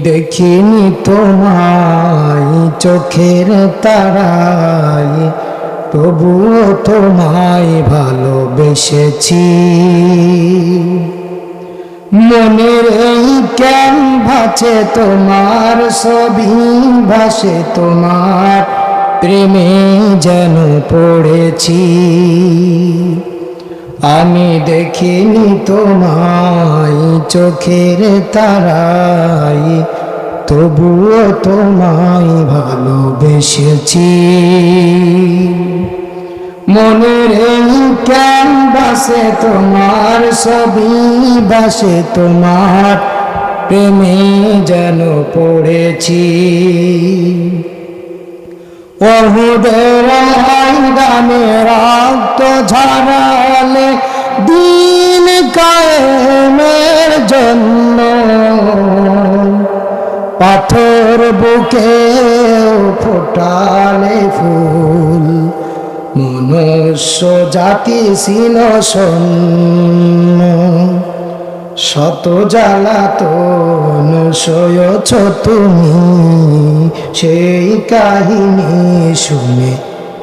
দেখিনি তোমায় চোখের তারায়, তবুও তোমায় ভালোবেসেছি। মনের এই ক্যানভাসে তোমার ছবি ভাসে, তোমার প্রেমে যেন পড়েছি। আমি দেখিনি তোমায় চোখের তারায়, তবুও তোমায় ভালোবেসেছি। মনের এই ক্যানভাসে তোমার ছবি ভাসে, তোমার প্রেমে যেন পড়েছি। ওহুদের ময়দানে রক্ত ঝরালে দিন কায়েমের জন্য, পাথর বুকে ফোটালে ফুল, মনুষ্য জাতি ছিল শূন্য। শত জ্বালাতন সয়েছ তুমি, সেই কাহিনী শুনে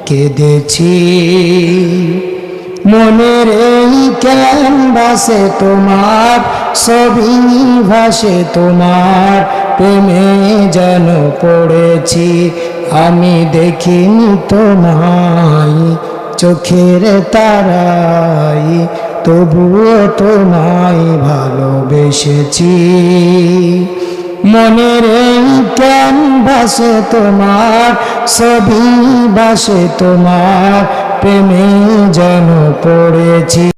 কেঁদেছি। মনের এই ক্যানভাসে তোমার ছবি ভাসে, তোমার প্রেমে যেন পড়েছি। আমি দেখিনি তোমায় চোখের তারায়, তবুও তোমায় ভালোবেসেছি। মনের এই ক্যানভাসে তোমার ছবি ভাসে, তোমার প্রেমে যেন পড়েছি।